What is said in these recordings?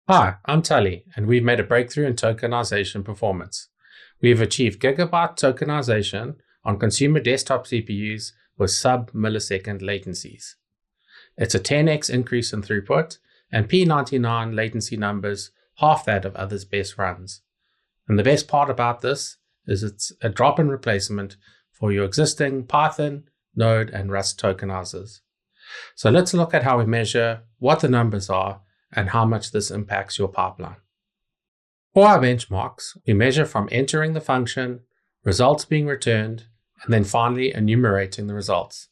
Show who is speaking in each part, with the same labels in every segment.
Speaker 1: Hi, I'm Tali, and we've made a breakthrough in tokenization performance. We've achieved gigabyte tokenization on consumer desktop CPUs with sub-millisecond latencies. It's a 10x increase in throughput, and P99 latency numbers half that of others' best runs. And the best part about this is it's a drop-in replacement for your existing Python, Node, and Rust tokenizers. So let's look at how we measure what the numbers are and how much this impacts your pipeline. For our benchmarks, we measure from entering the function, results being returned, and then finally enumerating the results.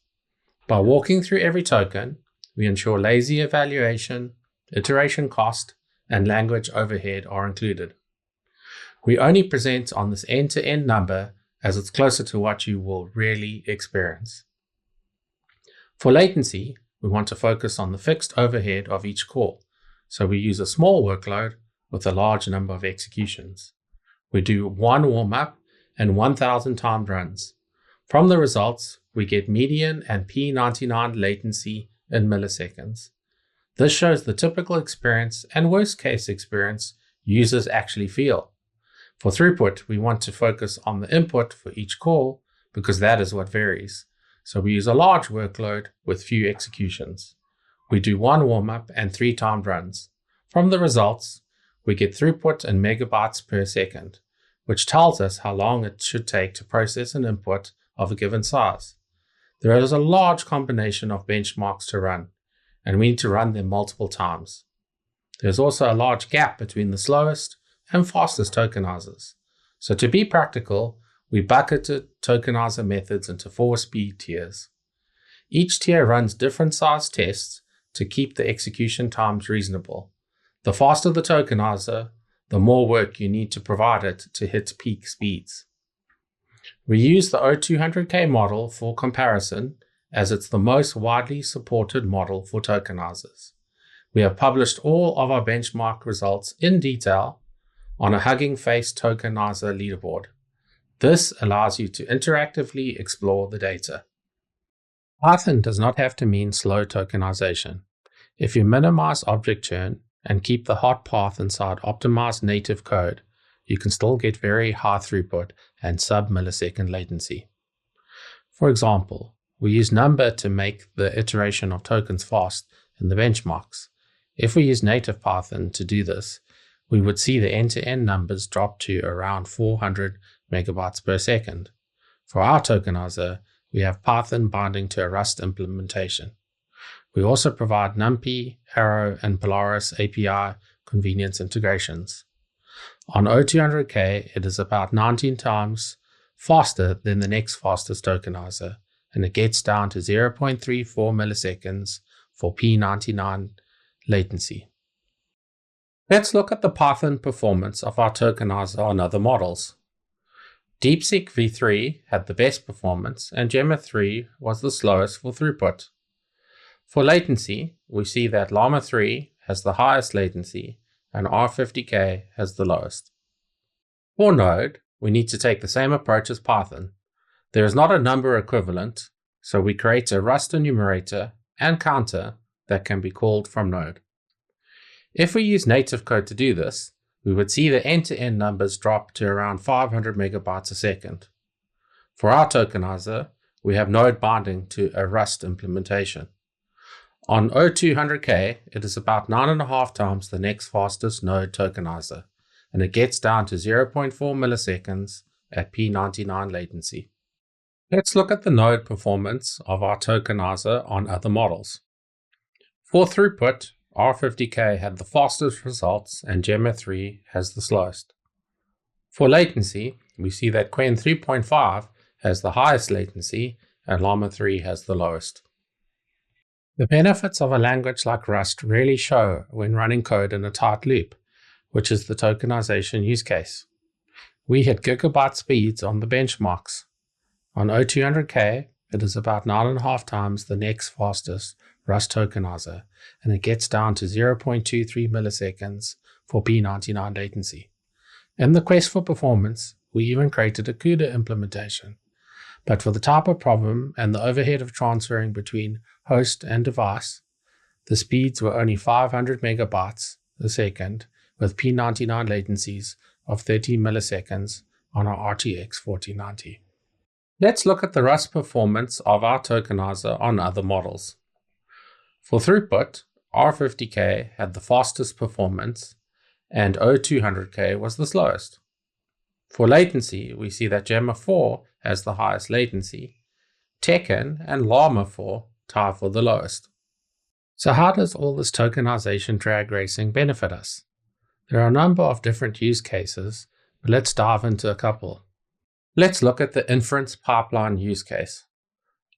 Speaker 1: By walking through every token, we ensure lazy evaluation, iteration cost, and language overhead are included. We only present on this end-to-end number as it's closer to what you will really experience. For latency, we want to focus on the fixed overhead of each call. So we use a small workload with a large number of executions. We do one warm-up and 1,000 timed runs. From the results, we get median and P99 latency in milliseconds. This shows the typical experience and worst-case experience users actually feel. For throughput, we want to focus on the input for each call because that is what varies. So we use a large workload with few executions. We do one warm-up and 3 timed runs. From the results, we get throughput in megabytes per second, which tells us how long it should take to process an input of a given size. There is a large combination of benchmarks to run, and we need to run them multiple times. There's also a large gap between the slowest and fastest tokenizers. So to be practical, we bucketed tokenizer methods into 4 speed tiers. Each tier runs different size tests to keep the execution times reasonable. The faster the tokenizer, the more work you need to provide it to hit peak speeds. We use the O200K model for comparison as it's the most widely supported model for tokenizers. We have published all of our benchmark results in detail on a Hugging Face tokenizer leaderboard. This allows you to interactively explore the data. Python does not have to mean slow tokenization. If you minimize object churn and keep the hot path inside optimized native code, you can still get very high throughput and sub-millisecond latency. For example, we use number to make the iteration of tokens fast in the benchmarks. If we use native Python to do this, we would see the end-to-end numbers drop to around 400 megabytes per second. For our tokenizer, we have Python binding to a Rust implementation. We also provide NumPy, Arrow, and Polaris API convenience integrations. On O200K, it is about 19 times faster than the next fastest tokenizer, and it gets down to 0.34 milliseconds for P99 latency. Let's look at the Python performance of our tokenizer on other models. DeepSeek v3 had the best performance, and Gemma 3 was the slowest for throughput. For latency, we see that Llama 3 has the highest latency, and R50K has the lowest. For Node, we need to take the same approach as Python. There is not a number equivalent, so we create a Rust enumerator and counter that can be called from Node. If we use native code to do this, we would see the end-to-end numbers drop to around 500 megabytes a second. For our tokenizer, we have Node binding to a Rust implementation. On O200K, it is about 9.5 times the next fastest Node tokenizer, and it gets down to 0.4 milliseconds at P99 latency. Let's look at the Node performance of our tokenizer on other models. For throughput, R50K had the fastest results and Gemma 3 has the slowest. For latency, we see that Qwen 3.5 has the highest latency and Llama 3 has the lowest. The benefits of a language like Rust really show when running code in a tight loop, which is the tokenization use case. We hit gigabyte speeds on the benchmarks. On O200K, it is about 9.5 times the next fastest Rust tokenizer, and it gets down to 0.23 milliseconds for P99 latency. In the quest for performance, we even created a CUDA implementation. But for the type of problem and the overhead of transferring between host and device, the speeds were only 500 megabytes a second with P99 latencies of 30 milliseconds on our RTX 4090. Let's look at the Rust performance of our tokenizer on other models. For throughput, R50K had the fastest performance and O200K was the slowest. For latency, we see that Gemma 4 has the highest latency. Tekken and Llama 4 tie for the lowest. So how does all this tokenization drag racing benefit us? There are a number of different use cases, but let's dive into a couple. Let's look at the Inference Pipeline use case.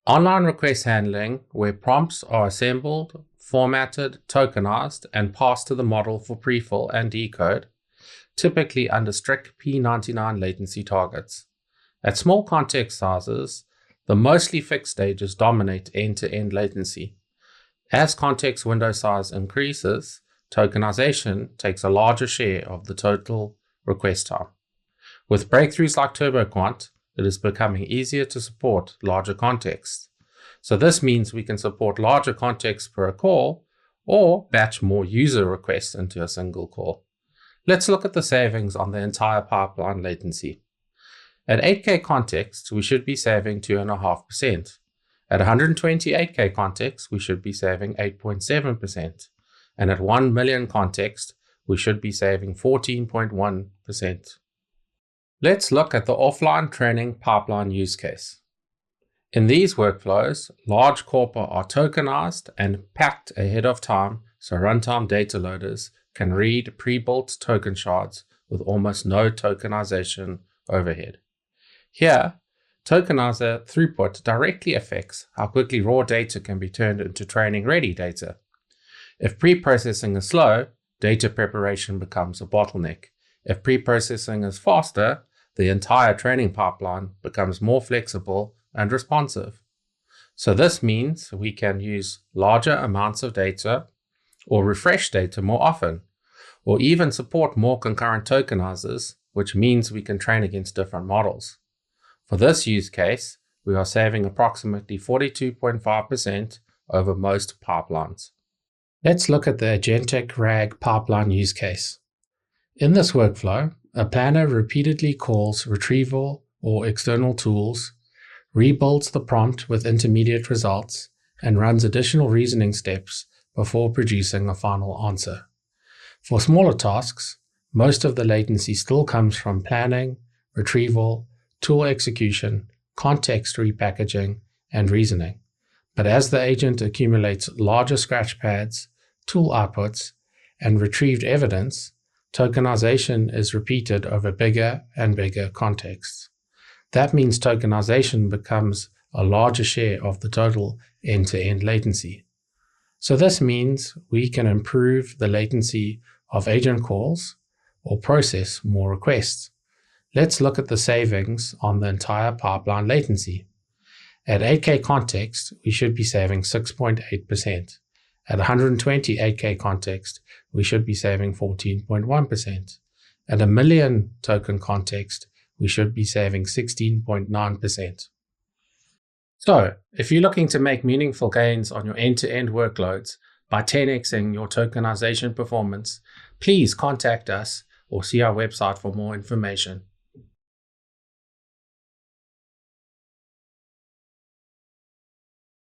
Speaker 1: Online request handling, where prompts are assembled, formatted, tokenized, and passed to the model for prefill and decode, typically under strict P99 latency targets. At small context sizes, the mostly fixed stages dominate end-to-end latency. As context window size increases, tokenization takes a larger share of the total request time. With breakthroughs like TurboQuant, it is becoming easier to support larger contexts. So this means we can support larger contexts per call or batch more user requests into a single call. Let's look at the savings on the entire pipeline latency. At 8K context, we should be saving 2.5%. At 128K context, we should be saving 8.7%. And at 1 million context, we should be saving 14.1%. Let's look at the offline training pipeline use case. In these workflows, large corpora are tokenized and packed ahead of time so runtime data loaders can read pre-built token shards with almost no tokenization overhead. Here, tokenizer throughput directly affects how quickly raw data can be turned into training-ready data. If pre-processing is slow, data preparation becomes a bottleneck. If pre-processing is faster, the entire training pipeline becomes more flexible and responsive. So this means we can use larger amounts of data or refresh data more often, or even support more concurrent tokenizers, which means we can train against different models. For this use case, we are saving approximately 42.5% over most pipelines. Let's look at the Agentic RAG Pipeline use case. In this workflow, a planner repeatedly calls retrieval or external tools, rebuilds the prompt with intermediate results, and runs additional reasoning steps before producing a final answer. For smaller tasks, most of the latency still comes from planning, retrieval, tool execution, context repackaging, and reasoning. But as the agent accumulates larger scratch pads, tool outputs, and retrieved evidence, tokenization is repeated over bigger and bigger contexts. That means tokenization becomes a larger share of the total end-to-end latency. So this means we can improve the latency of agent calls or process more requests. Let's look at the savings on the entire pipeline latency. At 8K context, we should be saving 6.8%. At 120 8K context, we should be saving 14.1%. At a million token context, we should be saving 16.9%. So, if you're looking to make meaningful gains on your end-to-end workloads by 10xing your tokenization performance, please contact us or see our website for more information.